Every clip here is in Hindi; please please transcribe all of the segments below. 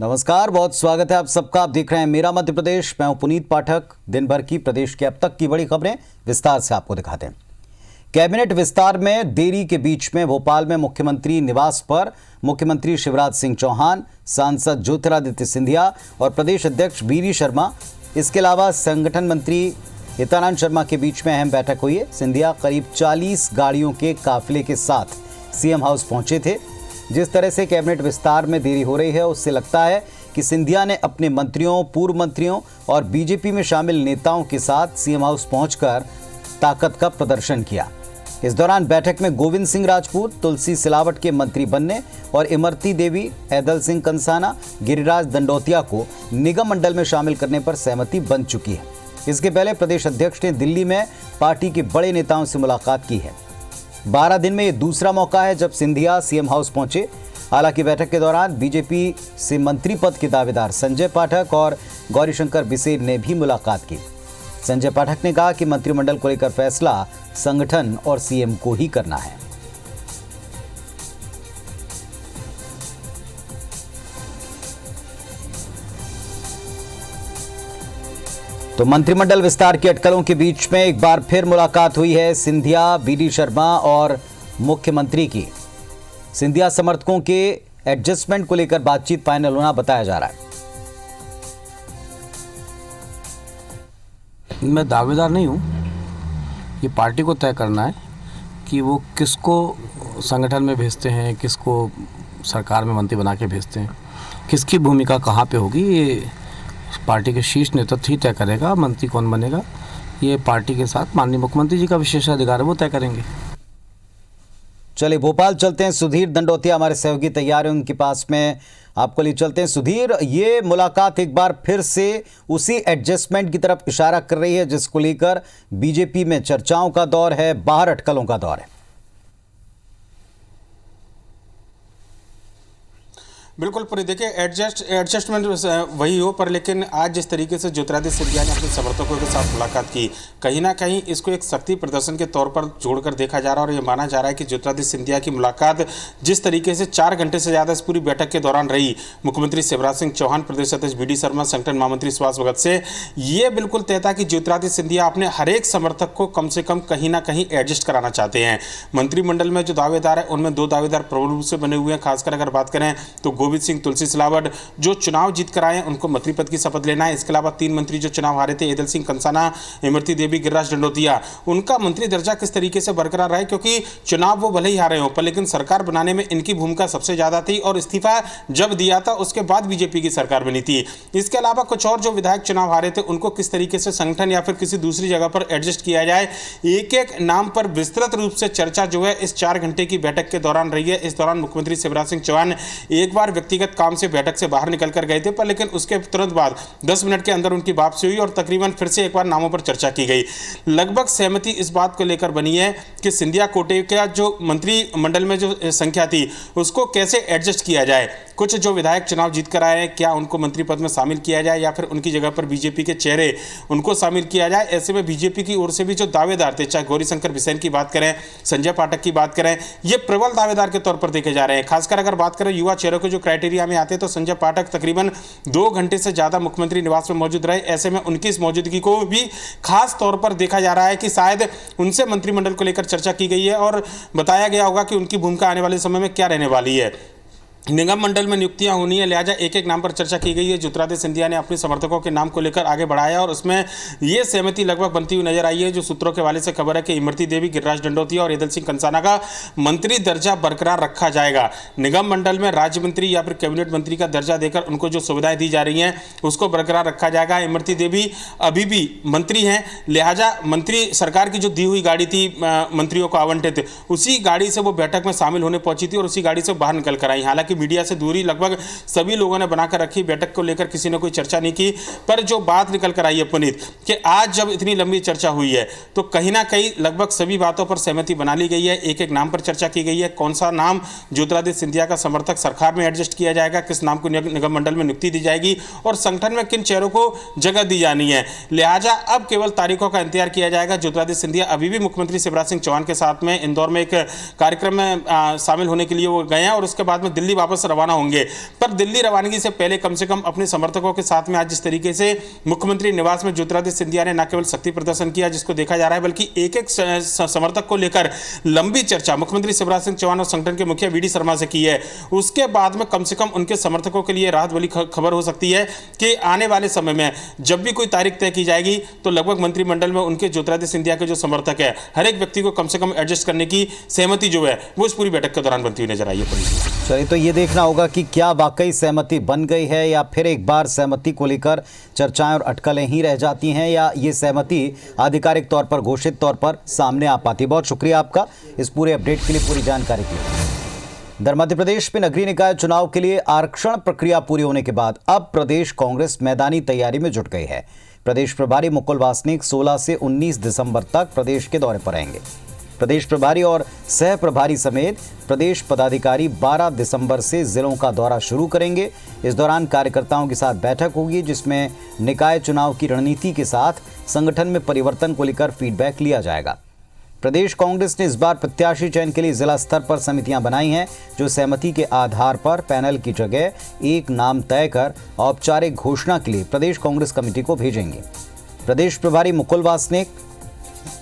नमस्कार, बहुत स्वागत है आप सबका। आप देख रहे हैं मेरा मध्य प्रदेश। मैं हूं पुनीत पाठक। दिन भर की प्रदेश के अब तक की बड़ी खबरें विस्तार से आपको दिखाते हैं। कैबिनेट विस्तार में देरी के बीच में भोपाल में मुख्यमंत्री निवास पर मुख्यमंत्री शिवराज सिंह चौहान, सांसद ज्योतिरादित्य सिंधिया और प्रदेश अध्यक्ष वीडी शर्मा, इसके अलावा संगठन मंत्री हितानंद शर्मा के बीच में अहम बैठक हुई है। सिंधिया करीब 40 गाड़ियों के काफिले के साथ सीएम हाउस पहुंचे थे। जिस तरह से कैबिनेट विस्तार में देरी हो रही है, उससे लगता है कि सिंधिया ने अपने मंत्रियों, पूर्व मंत्रियों और बीजेपी में शामिल नेताओं के साथ सीएम हाउस पहुंचकर ताकत का प्रदर्शन किया। इस दौरान बैठक में गोविंद सिंह राजपूत, तुलसी सिलावट के मंत्री बनने और इमरती देवी, ऐदल सिंह कंसाना, गिरिराज दंडोतिया को निगम मंडल में शामिल करने पर सहमति बन चुकी है। इसके पहले प्रदेश अध्यक्ष ने दिल्ली में पार्टी के बड़े नेताओं से मुलाकात की है। 12 दिन में ये दूसरा मौका है जब सिंधिया सीएम हाउस पहुंचे। हालांकि बैठक के दौरान बीजेपी से मंत्री पद के दावेदार संजय पाठक और गौरीशंकर बिसेन ने भी मुलाकात की। संजय पाठक ने कहा कि मंत्रिमंडल को लेकर फैसला संगठन और सीएम को ही करना है। तो मंत्रिमंडल विस्तार की अटकलों के बीच में एक बार फिर मुलाकात हुई है सिंधिया, वीडी शर्मा और मुख्यमंत्री की। सिंधिया समर्थकों के एडजस्टमेंट को लेकर बातचीत फाइनल होना बताया जा रहा है। मैं दावेदार नहीं हूँ, ये पार्टी को तय करना है कि वो किसको संगठन में भेजते हैं, किसको सरकार में मंत्री बना के भेजते हैं, किसकी भूमिका कहाँ पे होगी, ये पार्टी के शीर्ष नेतृत्व ही तय करेगा। मंत्री कौन बनेगा ये पार्टी के साथ माननीय मुख्यमंत्री जी का विशेषाधिकार है, वो तय करेंगे। चलिए भोपाल चलते हैं। सुधीर दंडोतिया हमारे सहयोगी तैयार हैं, उनके पास में आपको लिए चलते हैं। सुधीर, ये मुलाकात एक बार फिर से उसी एडजस्टमेंट की तरफ इशारा कर रही है जिसको लेकर बीजेपी में चर्चाओं का दौर है, बाहर अटकलों का दौर है। बिल्कुल पूरी देखिए, एडजस्टमेंट वही हो, पर लेकिन आज जिस तरीके से ज्योतिरादित्य सिंधिया ने अपने समर्थकों के साथ मुलाकात की, कहीं ना कहीं इसको एक शक्ति प्रदर्शन के तौर पर जोड़कर देखा जा रहा है। और ये माना जा रहा है कि ज्योतिरादित्य सिंधिया की मुलाकात जिस तरीके से 4 घंटे से ज़्यादा इस पूरी बैठक के दौरान रही, मुख्यमंत्री शिवराज सिंह चौहान, प्रदेश अध्यक्ष वीडी शर्मा, संगठन महामंत्री सुभाष भगत से, ये बिल्कुल तय था कि ज्योतिरादित्य सिंधिया अपने हर एक समर्थक को कम से कम कहीं ना कहीं एडजस्ट कराना चाहते हैं। मंत्रिमंडल में जो दावेदार है उनमें 2 दावेदार प्रबल रूप से बने हुए हैं। खासकर अगर बात करें तो गोविंद सिंह, तुलसी सिलावट जो चुनाव जीत कर आए हैं, उनको मंत्री पद की शपथ लेना है। इसके अलावा 3 मंत्री जो चुनाव हारे थे, ऐदल सिंह कंसाना, इमरती देवी, गिरिराज दंडोतिया, उनका मंत्री दर्जा किस तरीके से बरकरार रहे, क्योंकि चुनाव वो भले ही हारे हो पर लेकिन सरकार बनाने में इनकी भूमिका सबसे ज्यादा थी और इस्तीफा जब दिया था उसके बाद बीजेपी की सरकार बनी थी। इसके अलावा कुछ और जो विधायक चुनाव हारे थे उनको किस तरीके से संगठन या फिर किसी दूसरी जगह पर एडजस्ट किया जाए, एक एक नाम पर विस्तृत रूप से चर्चा जो है इस 4 घंटे की बैठक के दौरान रही है। इस दौरान मुख्यमंत्री शिवराज सिंह चौहान एक बार व्यक्तिगत काम से बैठक से बाहर निकल कर गए थे, पर लेकिन उसके तुरंत बाद 10 मिनट के अंदर उनकी वापसी हुई और तकरीबन फिर से एक बार नामों पर चर्चा की गई। लगभग सहमति इस बात को लेकर बनी है कि सिंधिया कोटे का जो मंत्रिमंडल में जो संख्या थी उसको कैसे एडजस्ट किया जाए। कुछ जो विधायक चुनाव जीत कर आए हैं, क्या उनको मंत्री पद में शामिल किया जाए या फिर उनकी जगह पर बीजेपी के चेहरे उनको शामिल किया जाए। ऐसे में बीजेपी की ओर से भी जो दावेदार थे, चाहे गौरीशंकर बिसेन की बात करें, संजय पाठक की बात करें, ये प्रबल दावेदार के तौर पर देखे जा रहे हैं। खासकर अगर बात करें युवा चेहरों के जो क्राइटेरिया में आते हैं तो संजय पाठक तकरीबन 2 घंटे से ज्यादा मुख्यमंत्री निवास में मौजूद रहे। ऐसे में उनकी इस मौजूदगी को भी खास तौर पर देखा जा रहा है कि शायद उनसे मंत्रिमंडल को लेकर चर्चा की गई है और बताया गया होगा कि उनकी भूमिका आने वाले समय में क्या रहने वाली है। निगम मंडल में नियुक्तियां होनी है, लिहाजा एक एक नाम पर चर्चा की गई है। ज्योतिरादित्य सिंधिया ने अपने समर्थकों के नाम को लेकर आगे बढ़ाया और उसमें ये सहमति लगभग बनती हुई नजर आई है। जो सूत्रों के हवाले से खबर है कि इमरती देवी, गिरिराज दंडोतिया और ऐदल सिंह कंसाना का मंत्री दर्जा बरकरार रखा जाएगा। निगम मंडल में राज्य मंत्री या फिर कैबिनेट मंत्री का दर्जा देकर उनको जो सुविधाएं दी जा रही हैं उसको बरकरार रखा जाएगा। इमरती देवी अभी भी मंत्री हैं, लिहाजा मंत्री सरकार की जो दी हुई गाड़ी थी मंत्रियों को आवंटित, उसी गाड़ी से वो बैठक में शामिल होने पहुंची थी और उसी गाड़ी से बाहर निकल कर आई। हालांकि मीडिया से दूरी लगभग सभी लोगों ने बनाकर रखी, बैठक को लेकर किसी ने कोई चर्चा नहीं की। पर जो बात निकल कर आई है पुनीत, कि आज जब इतनी लंबी चर्चा हुई है तो कहीं ना कहीं लगभग सभी बातों पर सहमति बना ली गई है। एक एक नाम पर चर्चा की गई है। कौन सा नाम ज्योतिरादित्य सिंधिया का समर्थक सरकार में एडजस्ट किया जाएगा, किस नाम को निगम मंडल में नियुक्ति दी जाएगी और संगठन में किन चेहरों को जगह दी जानी है। लिहाजा अब केवल तारीखों का इंतजार किया जाएगा। ज्योतिरादित्य सिंधिया अभी भी मुख्यमंत्री शिवराज सिंह चौहान के साथ में इंदौर में एक कार्यक्रम में शामिल होने के लिए वो गए हैं और उसके बाद में दिल्ली वापस रवाना होंगे। पर दिल्ली रवानगी से पहले कम से कम अपने समर्थकों के साथ में आज जिस तरीके से मुख्यमंत्री निवास में ज्योतिरादित्य सिंधिया ने न केवल शक्ति प्रदर्शन किया जिसको देखा जा रहा है, बल्कि एक एक समर्थक को लेकर लंबी चर्चा मुख्यमंत्री शिवराज सिंह चौहान और संगठन के मुखिया वी.डी. शर्मा से की है। उसके बाद में कम से कम उनके समर्थकों के लिए राहत वाली खबर हो सकती है कि आने वाले समय में जब भी कोई तारीख तय की जाएगी तो लगभग मंत्रिमंडल में उनके ज्योतिरादित्य सिंधिया के जो समर्थक है हर एक व्यक्ति को कम से कम एडजस्ट करने की सहमति जो है वो इस पूरी बैठक के दौरान बनती हुई नजर आई है। चलिए, तो ये देखना होगा कि क्या वाकई सहमति बन गई है या फिर एक बार सहमति को लेकर चर्चाएं और अटकलें ही रह जाती हैं या ये सहमति आधिकारिक तौर पर घोषित तौर पर सामने आ पाती। बहुत शुक्रिया आपका इस पूरे अपडेट के लिए, पूरी जानकारी के लिए। इधर मध्य प्रदेश में नगरीय निकाय चुनाव के लिए आरक्षण प्रक्रिया पूरी होने के बाद अब प्रदेश कांग्रेस मैदानी तैयारी में जुट गई है। प्रदेश प्रभारी मुकुल वासनिक 16 से 19 दिसंबर तक प्रदेश के दौरे पर रहेंगे। प्रदेश प्रभारी और सह प्रभारी समेत प्रदेश पदाधिकारी 12 दिसंबर से जिलों का दौरा शुरू करेंगे। इस दौरान कार्यकर्ताओं के साथ बैठक होगी जिसमें निकाय चुनाव की रणनीति के साथ संगठन में परिवर्तन को लेकर फीडबैक लिया जाएगा। प्रदेश कांग्रेस ने इस बार प्रत्याशी चयन के लिए जिला स्तर पर समितियां बनाई हैं जो सहमति के आधार पर पैनल की जगह एक नाम तय कर औपचारिक घोषणा के लिए प्रदेश कांग्रेस कमेटी को भेजेंगे। प्रदेश प्रभारी मुकुल वासनिक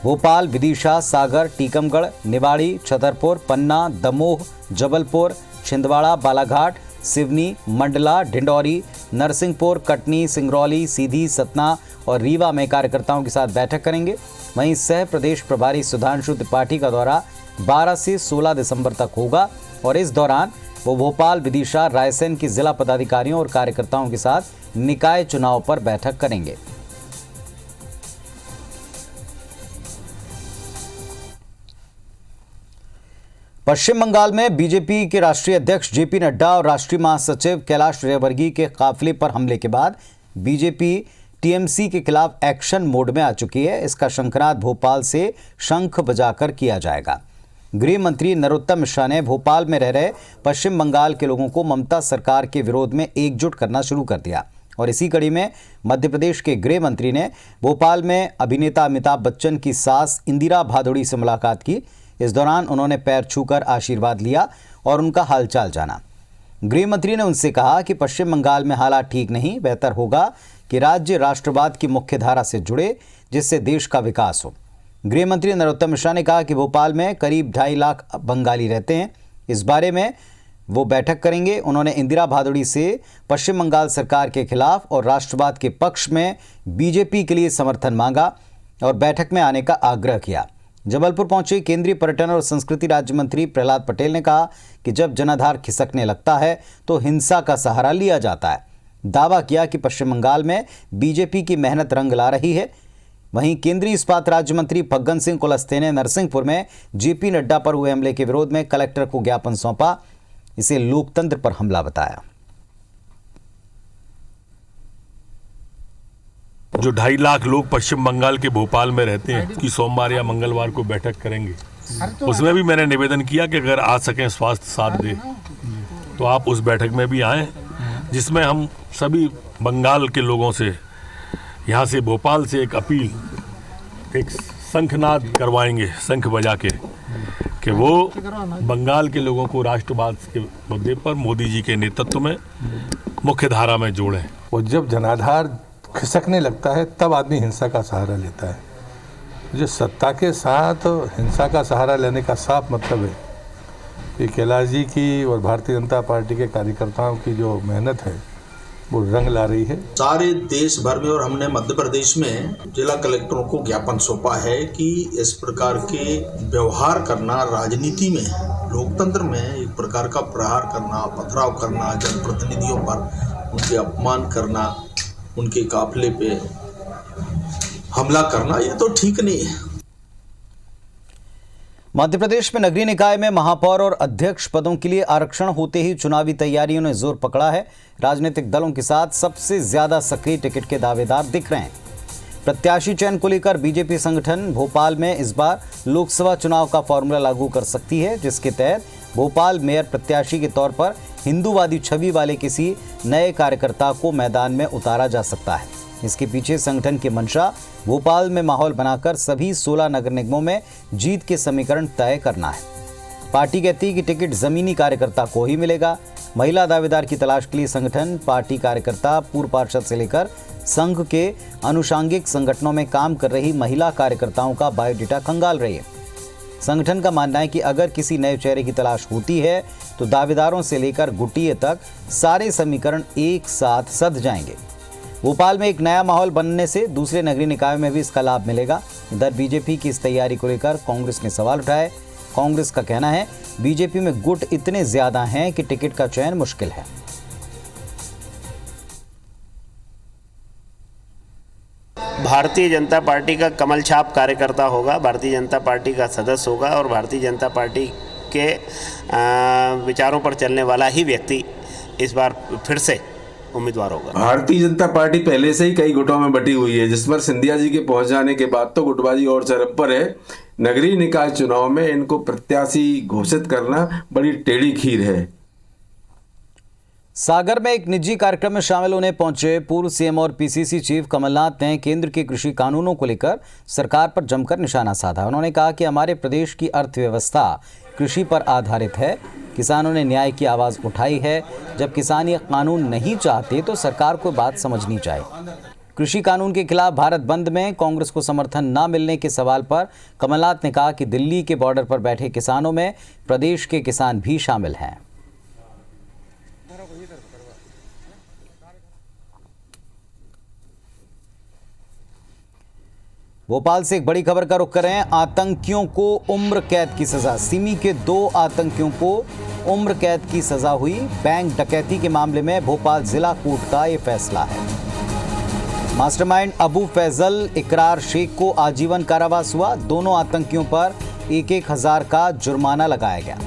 भोपाल, विदिशा, सागर, टीकमगढ़, निवाड़ी, छतरपुर, पन्ना, दमोह, जबलपुर, छिंदवाड़ा, बालाघाट, सिवनी, मंडला, डिंडौरी, नरसिंहपुर, कटनी, सिंगरौली, सीधी, सतना और रीवा में कार्यकर्ताओं के साथ बैठक करेंगे। वहीं सह प्रदेश प्रभारी सुधांशु त्रिपाठी का दौरा 12 से 16 दिसंबर तक होगा और इस दौरान वो भोपाल, विदिशा, रायसेन के जिला पदाधिकारियों और कार्यकर्ताओं के साथ निकाय चुनाव पर बैठक करेंगे। पश्चिम बंगाल में बीजेपी के राष्ट्रीय अध्यक्ष जेपी नड्डा और राष्ट्रीय महासचिव कैलाश विजयवर्गीय के काफिले पर हमले के बाद बीजेपी टीएमसी के खिलाफ एक्शन मोड में आ चुकी है। इसका शंखनाद भोपाल से शंख बजाकर किया जाएगा। गृह मंत्री नरोत्तम मिश्रा ने भोपाल में रह रहे पश्चिम बंगाल के लोगों को ममता सरकार के विरोध में एकजुट करना शुरू कर दिया और इसी कड़ी में मध्य प्रदेश के गृह मंत्री ने भोपाल में अभिनेता अमिताभ बच्चन की सास इंदिरा भादुड़ी से मुलाकात की। इस दौरान उन्होंने पैर छूकर आशीर्वाद लिया और उनका हालचाल जाना। गृह मंत्री ने उनसे कहा कि पश्चिम बंगाल में हालात ठीक नहीं, बेहतर होगा कि राज्य राष्ट्रवाद की मुख्य धारा से जुड़े जिससे देश का विकास हो। गृह मंत्री नरोत्तम मिश्रा ने कहा कि भोपाल में करीब 2.5 लाख बंगाली रहते हैं, इस बारे में वो बैठक करेंगे। उन्होंने इंदिरा भादुड़ी से पश्चिम बंगाल सरकार के खिलाफ और राष्ट्रवाद के पक्ष में बीजेपी के लिए समर्थन मांगा और बैठक में आने का आग्रह किया। जबलपुर पहुंचे केंद्रीय पर्यटन और संस्कृति राज्य मंत्री प्रहलाद पटेल ने कहा कि जब जनाधार खिसकने लगता है तो हिंसा का सहारा लिया जाता है। दावा किया कि पश्चिम बंगाल में बीजेपी की मेहनत रंग ला रही है। वहीं केंद्रीय इस्पात राज्य मंत्री फग्गन सिंह कुलस्ते ने नरसिंहपुर में जेपी नड्डा पर हुए हमले के विरोध में कलेक्टर को ज्ञापन सौंपा। इसे लोकतंत्र पर हमला बताया। जो 2.5 लाख लोग पश्चिम बंगाल के भोपाल में रहते हैं कि सोमवार या मंगलवार को बैठक करेंगे, उसमें भी मैंने निवेदन किया कि अगर आ सकें स्वास्थ्य साथ दे तो आप उस बैठक में भी आएँ जिसमें हम सभी बंगाल के लोगों से यहाँ से भोपाल से एक अपील, एक शंखनाद करवाएंगे शंख बजा के कि वो बंगाल के लोगों को राष्ट्रवाद के मुद्दे पर मोदी जी के नेतृत्व में मुख्य धारा में जोड़ें। और जब जनाधार खिसकने लगता है तब आदमी हिंसा का सहारा लेता है। जो सत्ता के साथ हिंसा का सहारा लेने का साफ मतलब है कि कैलाश जी की और भारतीय जनता पार्टी के कार्यकर्ताओं की जो मेहनत है वो रंग ला रही है सारे देश भर में। और हमने मध्य प्रदेश में जिला कलेक्टरों को ज्ञापन सौंपा है कि इस प्रकार के व्यवहार करना राजनीति में, लोकतंत्र में एक प्रकार का प्रहार करना, पथराव करना, जनप्रतिनिधियों पर उनके अपमान करना, उनके काफिले पे हमला करना, ये तो ठीक नहीं है। मध्य प्रदेश में नगरीय निकाय में महापौर और अध्यक्ष पदों के लिए आरक्षण होते ही चुनावी तैयारियों ने जोर पकड़ा है। राजनीतिक दलों के साथ सबसे ज्यादा सक्रिय टिकट के दावेदार दिख रहे हैं। प्रत्याशी चयन को लेकर बीजेपी संगठन भोपाल में इस बार लोकसभा चुनाव का फॉर्मूला लागू कर सकती है, जिसके तहत भोपाल मेयर प्रत्याशी के तौर पर हिंदूवादी छवि वाले किसी नए कार्यकर्ता को मैदान में उतारा जा सकता है। इसके पीछे संगठन की मंशा भोपाल में माहौल बनाकर सभी 16 नगर निगमों में जीत के समीकरण तय करना है। पार्टी कहती है कि टिकट जमीनी कार्यकर्ता को ही मिलेगा। महिला दावेदार की तलाश के लिए संगठन, पार्टी कार्यकर्ता, पूर्व पार्षद से लेकर संघ के अनुषांगिक संगठनों में काम कर रही महिला कार्यकर्ताओं का बायोडेटा खंगाल रही है। संगठन का मानना है कि अगर किसी नए चेहरे की तलाश होती है तो दावेदारों से लेकर गुटिये तक सारे समीकरण एक साथ सध जाएंगे। भोपाल में एक नया माहौल बनने से दूसरे नगरीय निकायों में भी इसका लाभ मिलेगा। इधर बीजेपी की इस तैयारी को लेकर कांग्रेस ने सवाल उठाए। कांग्रेस का कहना है बीजेपी में गुट इतने ज्यादा हैं कि टिकट का चयन मुश्किल है। भारतीय जनता पार्टी का कमल छाप कार्यकर्ता होगा, भारतीय जनता पार्टी का सदस्य होगा और भारतीय जनता पार्टी के विचारों पर चलने वाला ही व्यक्ति इस बार फिर से उम्मीदवार होगा। भारतीय जनता पार्टी पहले से ही कई गुटों में बटी हुई है, जिस पर सिंधिया जी के पहुंच जाने के बाद तो गुटबाजी और चरम पर है। नगरीय निकाय चुनाव में इनको प्रत्याशी घोषित करना बड़ी टेढ़ी खीर है। सागर में एक निजी कार्यक्रम में शामिल होने पहुंचे पूर्व सीएम और पीसीसी चीफ कमलनाथ ने केंद्र के कृषि कानूनों को लेकर सरकार पर जमकर निशाना साधा। उन्होंने कहा कि हमारे प्रदेश की अर्थव्यवस्था कृषि पर आधारित है। किसानों ने न्याय की आवाज़ उठाई है। जब किसान ये कानून नहीं चाहते तो सरकार को बात समझनी चाहिए। कृषि कानून के खिलाफ भारत बंद में कांग्रेस को समर्थन न मिलने के सवाल पर कमलनाथ ने कहा कि दिल्ली के बॉर्डर पर बैठे किसानों में प्रदेश के किसान भी शामिल हैं। भोपाल से एक बड़ी खबर का रुख करें। आतंकियों को उम्र कैद की सजा। सिमी के 2 आतंकियों को उम्र कैद की सजा हुई। बैंक डकैती के मामले में भोपाल जिला कोर्ट का ये फैसला है। मास्टरमाइंड अबू फैजल इकरार शेख को आजीवन कारावास हुआ। दोनों आतंकियों पर 1-1 हज़ार का जुर्माना लगाया गया।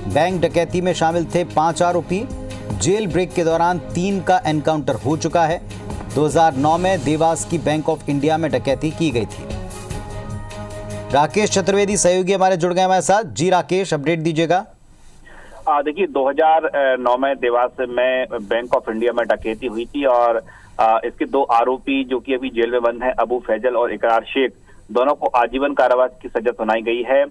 बैंक डकैती में शामिल थे 5 आरोपी। जेल ब्रेक के दौरान 3 का एनकाउंटर हो चुका है। 2009 में देवास की बैंक ऑफ इंडिया में डकैती की गई थी। राकेश चतुर्वेदी सहयोगी हमारे जुड़ गए हमारे साथ। जी राकेश, अपडेट दीजिएगा। देखिए 2009 में देवास में बैंक ऑफ इंडिया में डकैती हुई थी और इसके 2 आरोपी जो कि अभी जेल में बंद हैं, अबू फैजल और इकरार शेख, दोनों को आजीवन कारावास की सजा सुनाई गई है।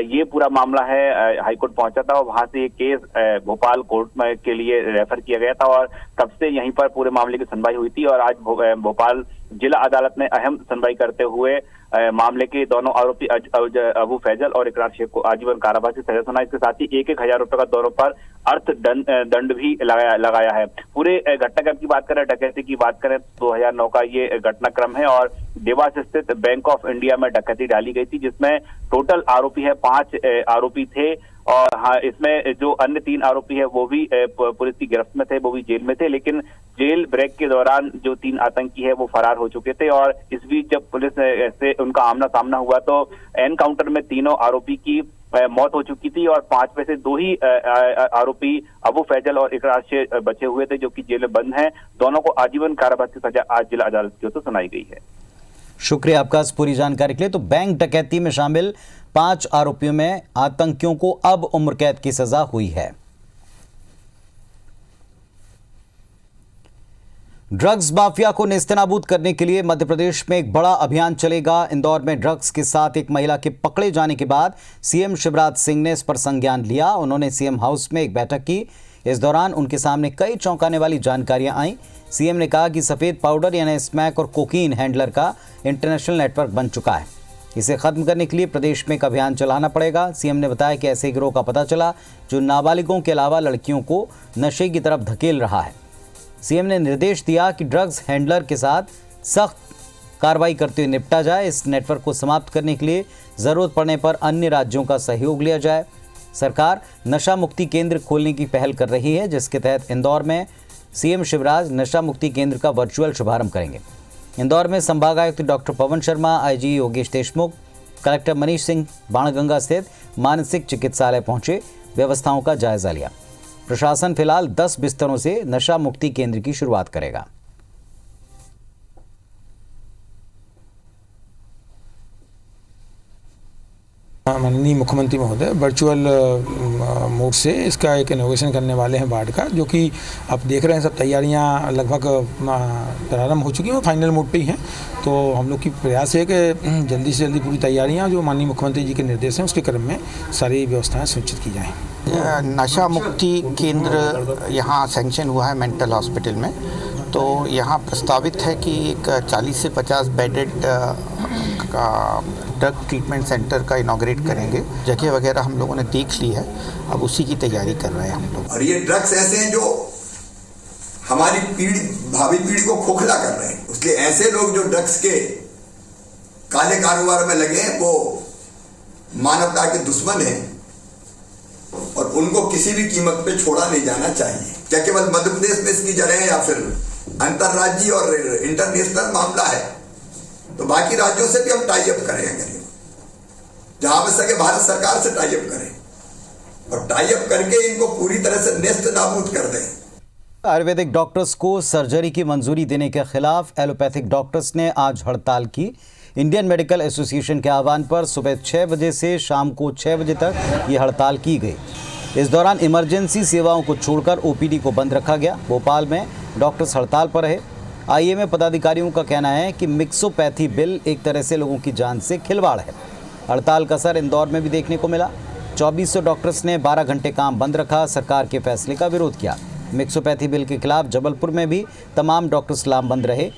ये पूरा मामला है हाईकोर्ट पहुंचा था और वहां से ये केस भोपाल कोर्ट में के लिए रेफर किया गया था और तब से यहीं पर पूरे मामले की सुनवाई हुई थी और आज भोपाल जिला अदालत ने अहम सुनवाई करते हुए मामले के दोनों आरोपी अबू फैजल और इकरार शेख को आजीवन कारावास की सजा सुनाई। इसके साथ ही 1-1 हज़ार रुपए का दोनों पर अर्थ दंड भी लगाया है। पूरे घटनाक्रम की बात करें, डकैती की बात करें, 2009 का ये घटनाक्रम है और देवास स्थित बैंक ऑफ इंडिया में डकैती डाली गई थी जिसमें टोटल आरोपी है 5 आरोपी थे और हाँ, इसमें जो अन्य 3 आरोपी है वो भी पुलिस की गिरफ्त में थे, वो भी जेल में थे, लेकिन जेल ब्रेक के दौरान जो 3 आतंकी है वो फरार हो चुके थे और इस बीच जब पुलिस से उनका आमना सामना हुआ तो एनकाउंटर में तीनों आरोपी की मौत हो चुकी थी और 5 में से 2 ही आरोपी अबू फैजल और इकरार शेख बचे हुए थे जो कि जेल में बंद हैं। दोनों को आजीवन कारावास की सजा आज जिला अदालत की ओर से सुनाई गई है। शुक्रिया आपका इस पूरी जानकारी के लिए। तो बैंक डकैती में शामिल 5 आरोपियों में आतंकियों को अब उम्र कैद की सजा हुई है। ड्रग्स माफिया को नेस्तनाबूद करने के लिए मध्य प्रदेश में एक बड़ा अभियान चलेगा। इंदौर में ड्रग्स के साथ एक महिला के पकड़े जाने के बाद सीएम शिवराज सिंह ने इस पर संज्ञान लिया। उन्होंने सीएम हाउस में एक बैठक की। इस दौरान उनके सामने कई चौंकाने वाली जानकारियां आईं। सीएम ने कहा कि सफेद पाउडर यानी स्मैक और कोकीन हैंडलर का इंटरनेशनल नेटवर्क बन चुका है। इसे खत्म करने के लिए प्रदेश में एक अभियान चलाना पड़ेगा। सीएम ने बताया कि ऐसे गिरोह का पता चला जो नाबालिगों के अलावा लड़कियों को नशे की तरफ धकेल रहा है। सीएम ने निर्देश दिया कि ड्रग्स हैंडलर के साथ सख्त कार्रवाई करते हुए निपटा जाए। इस नेटवर्क को समाप्त करने के लिए जरूरत पड़ने पर अन्य राज्यों का सहयोग लिया जाए। सरकार नशा मुक्ति केंद्र खोलने की पहल कर रही है, जिसके तहत इंदौर में सीएम शिवराज नशा मुक्ति केंद्र का वर्चुअल शुभारंभ करेंगे। इंदौर में संभागायुक्त doctor Pawan Sharma, IG Yogesh Deshmukh, collector Manish Singh Banganga स्थित मानसिक चिकित्सालय पहुंचे, व्यवस्थाओं का जायजा लिया। प्रशासन फिलहाल 10 बिस्तरों से नशा मुक्ति केंद्र की शुरुआत करेगा। माननीय मुख्यमंत्री महोदय वर्चुअल मोड से इसका एक इनोवेशन करने वाले हैं वार्ड का, जो कि आप देख रहे हैं सब तैयारियां लगभग प्रारंभ हो चुकी हैं और फाइनल मोड पे ही हैं। तो हम लोग की प्रयास है कि जल्दी से जल्दी पूरी तैयारियां जो माननीय मुख्यमंत्री जी के निर्देश हैं उसके क्रम में सारी व्यवस्थाएं सुनिश्चित की जाएं। नशा मुक्ति केंद्र यहाँ सैंक्शन हुआ है मेंटल हॉस्पिटल में। तो यहाँ प्रस्तावित है कि एक 40 से 50 बेडेड ड्रग ट्रीटमेंट सेंटर का इनॉग्रेट करेंगे। जगह वगैरह हम लोगों ने देख ली है, अब उसी की तैयारी कर रहे हैं हम लोग। और ये ड्रग्स ऐसे हैं जो हमारी भावी पीढ़ी को खोखला कर रहे हैं, इसलिए ऐसे लोग जो ड्रग्स के काले कारोबार में लगे हैं वो मानवता के दुश्मन हैं और उनको किसी भी कीमत पे छोड़ा नहीं जाना चाहिए। क्या केवल मध्य प्रदेश में इसकी जड़ है या फिर अंतर्राज्यीय और इंटरनेशनल मामला है, तो बाकी राज्यों से भी हम टाई अप करेंगे, जहां पे सके भारत सरकार से टाई अप करें और टाई अप करके इनको पूरी तरह से नेस्त नाबूद कर दें। आयुर्वेदिक डॉक्टर्स को सर्जरी की मंजूरी देने के खिलाफ एलोपैथिक डॉक्टर्स ने आज हड़ताल की। इंडियन मेडिकल एसोसिएशन के आह्वान पर सुबह 6 बजे से शाम को 6 बजे तक ये हड़ताल की गई। इस दौरान इमरजेंसी सेवाओं को छोड़कर ओपीडी को बंद रखा गया। भोपाल में डॉक्टर्स हड़ताल पर रहे। आईएमए पदाधिकारियों का कहना है कि मिक्सोपैथी बिल एक तरह से लोगों की जान से खिलवाड़ है। हड़ताल का असर इंदौर में भी देखने को मिला। 2400 डॉक्टर्स ने 12 घंटे काम बंद रखा, सरकार के फैसले का विरोध किया। मिक्सोपैथी बिल के खिलाफ जबलपुर में भी तमाम डॉक्टर्स लामबंद रहे।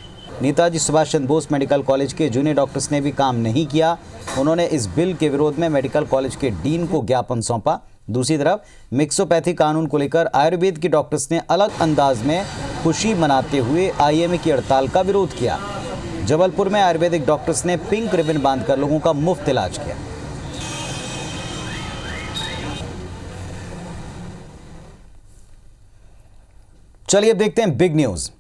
नेताजी सुभाष चंद्र बोस मेडिकल कॉलेज के जूनियर डॉक्टर्स ने भी काम नहीं किया। उन्होंने इस बिल के विरोध में मेडिकल कॉलेज के डीन को ज्ञापन सौंपा। दूसरी तरफ मिक्सोपैथी कानून को लेकर आयुर्वेद के डॉक्टर्स ने अलग अंदाज में खुशी मनाते हुए आईएमए की हड़ताल का विरोध किया। जबलपुर में आयुर्वेदिक डॉक्टर्स ने पिंक रिबन बांधकर लोगों का मुफ्त इलाज किया। चलिए अब देखते हैं बिग न्यूज।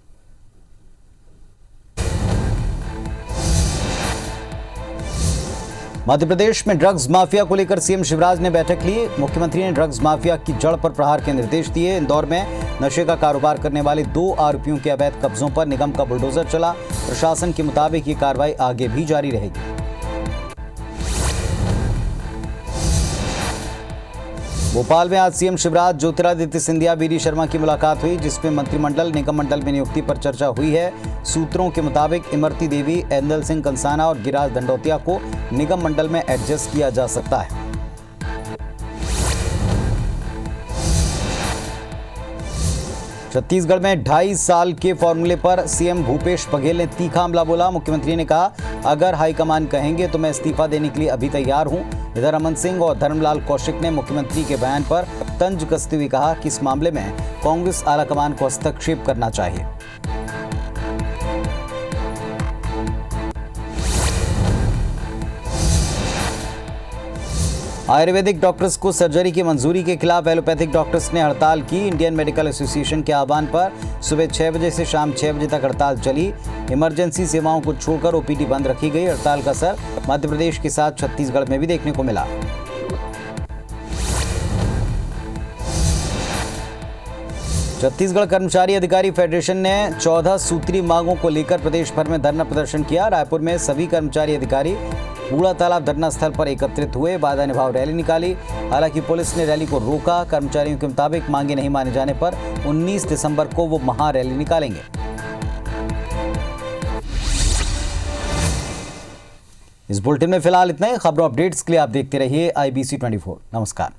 मध्य प्रदेश में ड्रग्स माफिया को लेकर सीएम शिवराज ने बैठक ली। मुख्यमंत्री ने ड्रग्स माफिया की जड़ पर प्रहार के निर्देश दिए। इंदौर में नशे का कारोबार करने वाले 2 आरोपियों के अवैध कब्जों पर निगम का बुलडोजर चला। प्रशासन के मुताबिक ये कार्रवाई आगे भी जारी रहेगी। भोपाल में आज सीएम शिवराज, ज्योतिरादित्य सिंधिया, वीडी शर्मा की मुलाकात हुई, जिसमें मंत्रिमंडल निगम मंडल में नियुक्ति पर चर्चा हुई है। सूत्रों के मुताबिक इमरती देवी, एंदल सिंह कंसाना और गिरिराज दंडोतिया को निगम मंडल में एडजस्ट किया जा सकता है। छत्तीसगढ़ में 2.5 साल के फॉर्मूले पर सीएम भूपेश बघेल ने तीखा हमला बोला। मुख्यमंत्री ने कहा, अगर हाईकमान कहेंगे तो मैं इस्तीफा देने के लिए अभी तैयार हूं। इधर रमन सिंह और धर्मलाल कौशिक ने मुख्यमंत्री के बयान पर तंज कसते हुए कहा कि इस मामले में कांग्रेस आलाकमान को हस्तक्षेप करना चाहिए। आयुर्वेदिक डॉक्टर्स को सर्जरी की मंजूरी के खिलाफ एलोपैथिक डॉक्टर्स ने हड़ताल की। इंडियन मेडिकल एसोसिएशन के आह्वान पर सुबह 6 बजे से शाम 6 बजे तक हड़ताल चली। इमरजेंसी सेवाओं को छोड़कर ओपीडी बंद रखी गई। हड़ताल का असर मध्य प्रदेश के साथ छत्तीसगढ़ में भी देखने को मिला। छत्तीसगढ़ कर्मचारी अधिकारी फेडरेशन ने 14 सूत्री मांगों को लेकर प्रदेश भर में धरना प्रदर्शन किया। रायपुर में सभी कर्मचारी अधिकारी बूढ़ा तालाब धरना स्थल पर एकत्रित हुए, वादा निभाव रैली निकाली। हालांकि पुलिस ने रैली को रोका। कर्मचारियों के मुताबिक मांगे नहीं माने जाने पर 19 दिसंबर को वो महारैली निकालेंगे। इस बुलेटिन में फिलहाल इतना ही। खबरों अपडेट्स के लिए आप देखते रहिए IBC 24। नमस्कार।